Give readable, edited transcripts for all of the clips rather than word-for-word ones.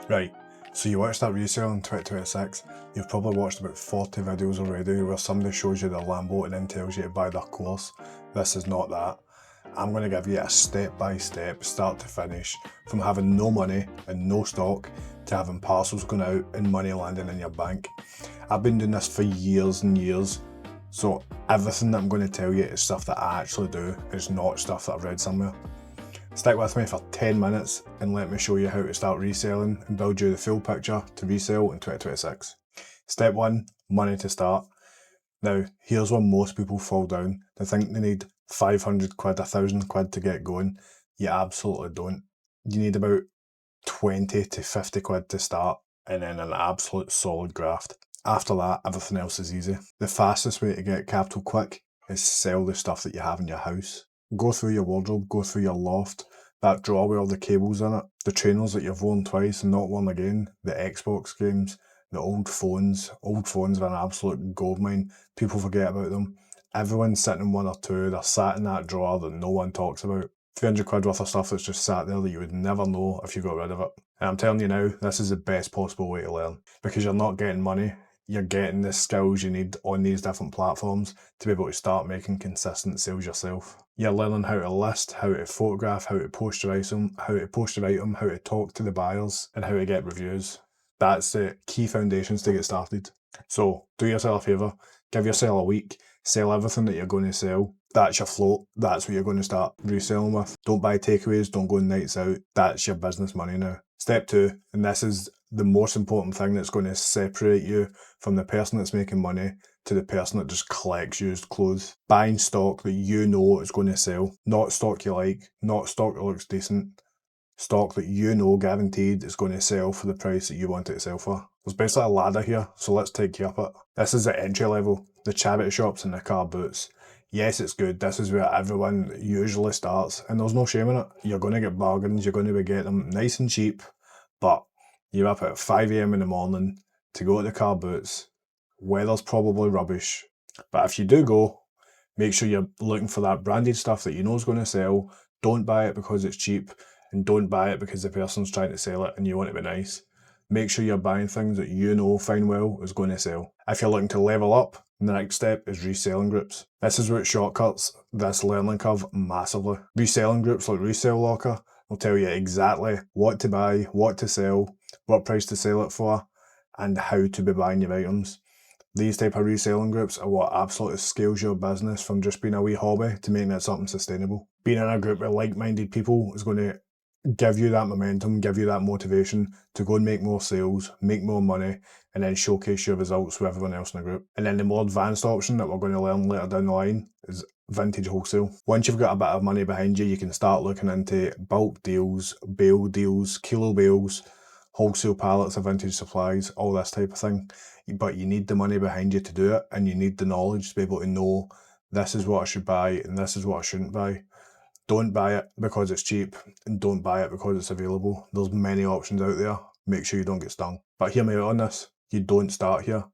Right, so you want to start reselling in 2026, you've probably watched about 40 videos already where somebody shows you their Lambo and then tells you to buy their course. This is not that. I'm going to give you a step-by-step, start to finish, from having no money and no stock to having parcels going out and money landing in your bank. I've been doing this for years and years, so everything that I'm going to tell you is stuff that I actually do. It's not stuff that I've read somewhere. Stick with me for 10 minutes and let me show you how to start reselling and build you the full picture to resell in 2026. Step 1, money to start. Now, here's where most people fall down. They think they need 500 quid, 1,000 quid to get going. You absolutely don't. You need about 20 to 50 quid to start and then an absolute solid graft. After that, everything else is easy. The fastest way to get capital quick is sell the stuff that you have in your house. Go through your wardrobe, go through your loft, that drawer with all the cables in it, the trainers that you've worn twice and not worn again, the Xbox games, the old phones. Old phones are an absolute goldmine. People forget about them. Everyone's sitting in one or two, they're sat in that drawer that no one talks about. 300 quid worth of stuff that's just sat there that you would never know if you got rid of it. And I'm telling you now, this is the best possible way to learn. Because you're not getting money, you're getting the skills you need on these different platforms to be able to start making consistent sales yourself. You're learning how to list, how to photograph, how to post your item, how to talk to the buyers, and how to get reviews. That's the key foundations to get started. So do yourself a favour, give yourself a week, sell everything that you're going to sell. That's your float, that's what you're going to start reselling with. Don't buy takeaways, don't go on nights out. That's your business money now. Step 2, and this is the most important thing that's going to separate you from the person that's making money to the person that just collects used clothes. Buying stock that you know is going to sell, not stock you like, not stock that looks decent, stock that you know guaranteed is going to sell for the price that you want it to sell for. There's basically a ladder here, so let's take you up it. This is the entry level, the charity shops and the car boots. Yes, it's good. This is where everyone usually starts, and there's no shame in it. You're going to get bargains, you're going to be getting them nice and cheap, but you're up at 5 AM in the morning to go to the car boots. Weather's probably rubbish, but if you do go, make sure you're looking for that branded stuff that you know is going to sell. Don't buy it because it's cheap, and don't buy it because the person's trying to sell it and you want to be nice. Make sure you're buying things that you know fine well is going to sell. If you're looking to level up, the next step is reselling groups. This is what shortcuts this learning curve massively. Reselling groups like Resell Locker will tell you exactly what to buy, what to sell, what price to sell it for, and how to be buying your items. These type of reselling groups are what absolutely scales your business from just being a wee hobby to making it something sustainable. Being in a group with like-minded people is going to give you that momentum, give you that motivation to go and make more sales, make more money, and then showcase your results with everyone else in the group. And then the more advanced option that we're going to learn later down the line is vintage wholesale. Once you've got a bit of money behind you, you can start looking into bulk deals, bale deals, kilo bales, wholesale pallets of vintage supplies, all this type of thing. But you need the money behind you to do it, and you need the knowledge to be able to know this is what I should buy and this is what I shouldn't buy. Don't buy it because it's cheap, and don't buy it because it's available. There's many options out there. Make sure you don't get stung. But hear me out on this. You don't start here.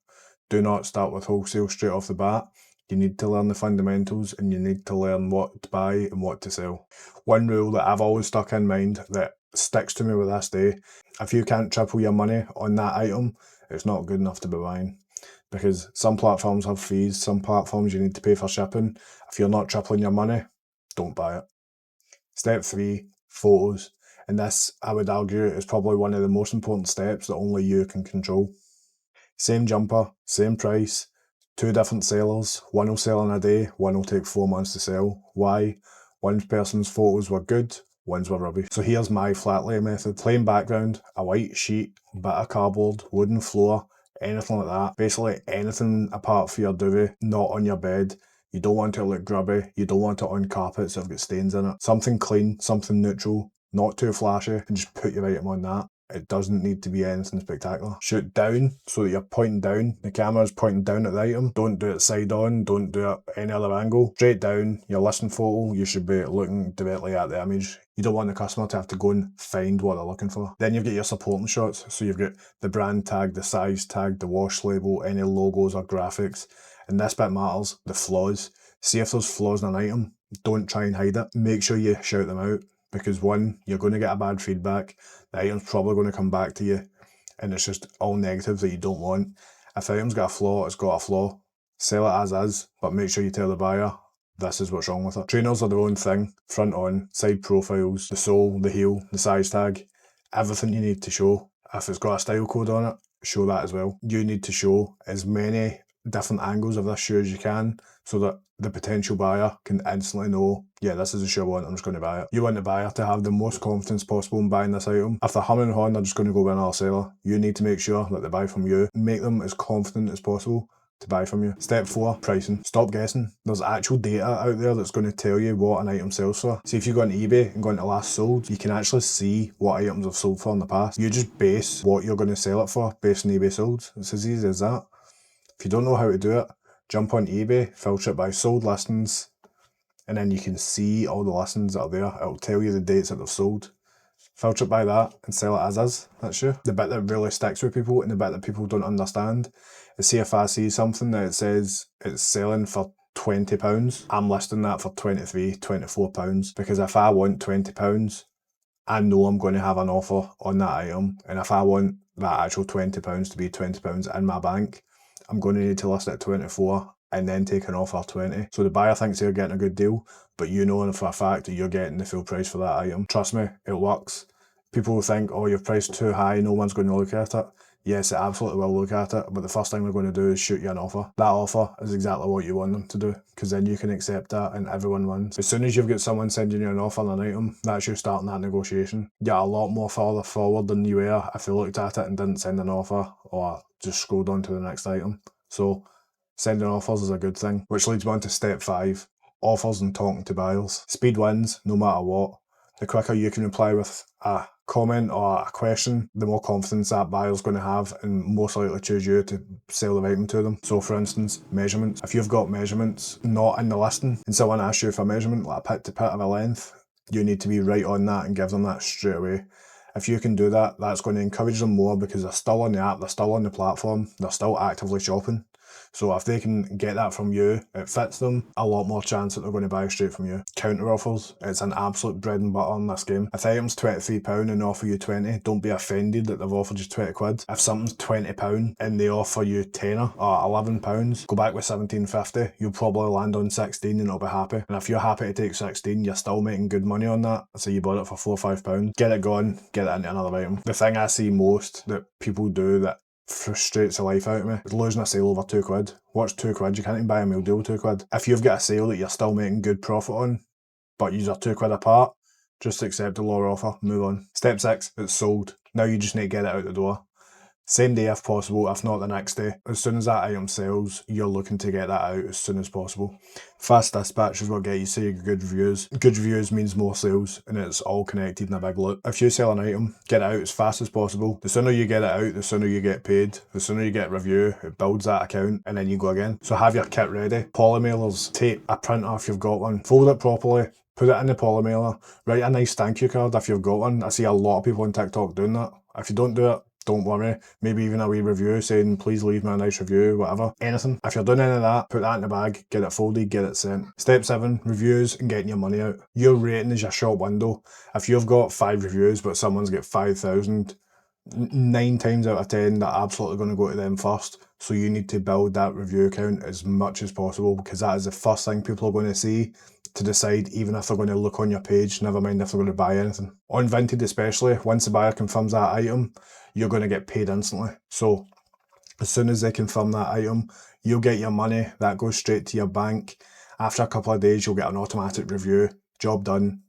Do not start with wholesale straight off the bat. You need to learn the fundamentals, and you need to learn what to buy and what to sell. One rule that I've always stuck in mind that sticks to me with this day, if you can't triple your money on that item, it's not good enough to be buying. Because some platforms have fees, some platforms you need to pay for shipping. If you're not tripling your money, don't buy it. Step 3, photos. And this, I would argue, is probably one of the most important steps that only you can control. Same jumper, same price, 2 different sellers. One will sell in a day, one will take 4 months to sell. Why? One person's photos were good, one's were rubbish. So here's my flat lay method. Plain background, a white sheet, bit of cardboard, wooden floor, anything like that. Basically anything apart from your duvet, not on your bed. You don't want it to look grubby, you don't want it on carpet so it's got stains in it. Something clean, something neutral, not too flashy, and just put your item on that. It doesn't need to be anything spectacular. Shoot down so that you're pointing down. The camera's pointing down at the item. Don't do it side on, don't do it any other angle. Straight down, your listing photo, you should be looking directly at the image. You don't want the customer to have to go and find what they're looking for. Then you've got your supporting shots. So you've got the brand tag, the size tag, the wash label, any logos or graphics. And this bit matters, the flaws. See if there's flaws in an item, don't try and hide it. Make sure you shout them out. because one, you're going to get a bad feedback, the item's probably going to come back to you, and it's just all negative that you don't want. If the item's got a flaw, it's got a flaw. Sell it as is, but make sure you tell the buyer this is what's wrong with it. Trainers are their own thing, front on, side profiles, the sole, the heel, the size tag, everything you need to show. If it's got a style code on it, show that as well. You need to show as many different angles of this shoe as you can so that the potential buyer can instantly know, yeah, this is a shoe I want, I'm just going to buy it. You want the buyer to have the most confidence possible in buying this item. If they're humming and hawing, they're just going to go with another seller. You need to make sure that they buy from you. Make them as confident as possible to buy from you. Step 4, pricing. Stop guessing. There's actual data out there that's going to tell you what an item sells for. See, if you go on eBay and go into last sold, you can actually see what items have sold for in the past. You just base what you're going to sell it for based on eBay sold. It's as easy as that. If you don't know how to do it, jump on eBay, filter it by sold listings, and then you can see all the listings that are there. It'll tell you the dates that they've sold. Filter it by that and sell it as is. That's you. The bit that really sticks with people and the bit that people don't understand is, see, if I see something that it says it's selling for £20, I'm listing that for £23, £24, because if I want £20, I know I'm going to have an offer on that item, and if I want that actual £20 to be £20 in my bank, I'm going to need to list it at 24 and then take an offer 20. So the buyer thinks they're getting a good deal, but you know for a fact that you're getting the full price for that item. Trust me, it works. People think, oh, you've priced too high, no one's going to look at it. Yes, it absolutely will look at it, but the first thing they're going to do is shoot you an offer. That offer is exactly what you want them to do, because then you can accept that and everyone wins. As soon as you've got someone sending you an offer on an item, that's you starting that negotiation. You're a lot more further forward than you were if they looked at it and didn't send an offer or just scrolled on to the next item. So sending offers is a good thing, which leads me on to step 5, offers and talking to buyers. Speed wins no matter what. The quicker you can reply with a comment or a question, the more confidence that buyer's going to have and most likely choose you to sell the item to them. So for instance, measurements. If you've got measurements not in the listing and someone asks you for a measurement, like a pit to pit of a length, you need to be right on that and give them that straight away. If you can do that, that's going to encourage them more, because they're still on the app, they're still on the platform, they're still actively shopping. So if they can get that from you, it fits them, a lot more chance that they're going to buy straight from you. Counter offers, it's an absolute bread and butter on this game. If the item's £23 and they offer you 20, don't be offended that they've offered you 20 quid. If something's £20 and they offer you tenner or £11, go back with £17.50, you'll probably land on 16 and it'll be happy. And if you're happy to take 16, you're still making good money on that. So you bought it for £4 or £5. Get it gone, get it into another item. The thing I see most that people do that frustrates the life out of me is losing a sale over 2 quid. What's 2 quid? You can't even buy a meal deal with 2 quid. If you've got a sale that you're still making good profit on, but you're 2 quid apart, just accept the lower offer, move on. Step 6, it's sold. Now you just need to get it out the door. Same day if possible, if not the next day. As soon as that item sells, you're looking to get that out as soon as possible. Fast dispatch is what gets you good reviews. Good reviews means more sales, and it's all connected in a big loop. If you sell an item, get it out as fast as possible. The sooner you get it out, the sooner you get paid. The sooner you get a review, it builds that account, and then you go again. So have your kit ready. Polymailers, tape, a printer if you've got one. Fold it properly. Put it in the polymailer. Write a nice thank you card if you've got one. I see a lot of people on TikTok doing that. If you don't do it, don't worry. Maybe even a wee review saying, please leave me a nice review, whatever. Anything. If you're doing any of that, put that in the bag, get it folded, get it sent. Step 7, reviews and getting your money out. Your rating is your shop window. If you've got 5 reviews but someone's got 5,000, 9 times out of 10 they're absolutely going to go to them first. So you need to build that review count as much as possible, because that is the first thing people are going to see to decide even if they're going to look on your page, never mind if they're going to buy anything. On Vinted especially, once the buyer confirms that item, you're going to get paid instantly. So as soon as they confirm that item, you'll get your money, that goes straight to your bank. After a couple of days, you'll get an automatic review, job done,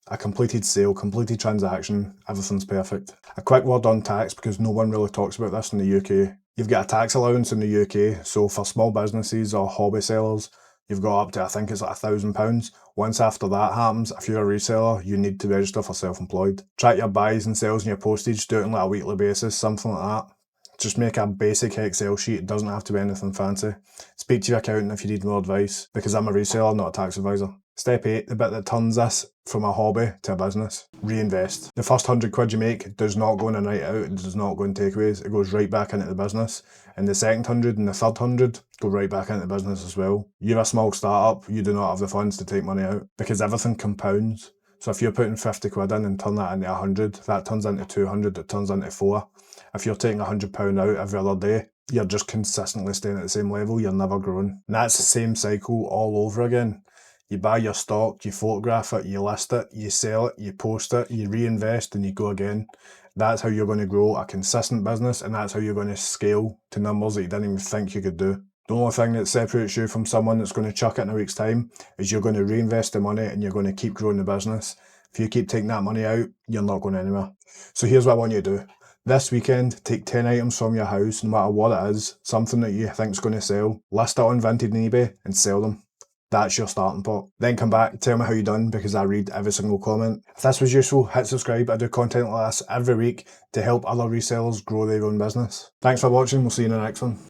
a completed sale, completed transaction, everything's perfect. A quick word on tax, because no one really talks about this in the UK. You've got a tax allowance in the UK, so for small businesses or hobby sellers, you've got up to, I think it's like £1,000. Once after that happens, if you're a reseller, you need to register for self-employed. Track your buys and sells and your postage, do it on like a weekly basis, something like that. Just make a basic Excel sheet, it doesn't have to be anything fancy. Speak to your accountant if you need more advice, because I'm a reseller, not a tax advisor. Step 8, the bit that turns this from a hobby to a business. Reinvest. The first 100 quid you make does not go on a night out, it does not go in takeaways, it goes right back into the business. And the second 100 and the third 100 go right back into the business as well. You're a small startup, you do not have the funds to take money out, because everything compounds. So if you're putting 50 quid in and turn that into 100, that turns into 200, it turns into 4. If you're taking £100 out every other day, you're just consistently staying at the same level, you're never growing. And that's the same cycle all over again. You buy your stock, you photograph it, you list it, you sell it, you post it, you reinvest, and you go again. That's how you're going to grow a consistent business, and that's how you're going to scale to numbers that you didn't even think you could do. The only thing that separates you from someone that's going to chuck it in a week's time is you're going to reinvest the money and you're going to keep growing the business. If you keep taking that money out, you're not going anywhere. So here's what I want you to do. This weekend, take 10 items from your house, no matter what it is, something that you think is going to sell, list it on Vinted and eBay and sell them. That's your starting pot. Then come back, tell me how you done, because I read every single comment. If this was useful, hit subscribe. I do content like this every week to help other resellers grow their own business. Thanks for watching, we'll see you in the next one.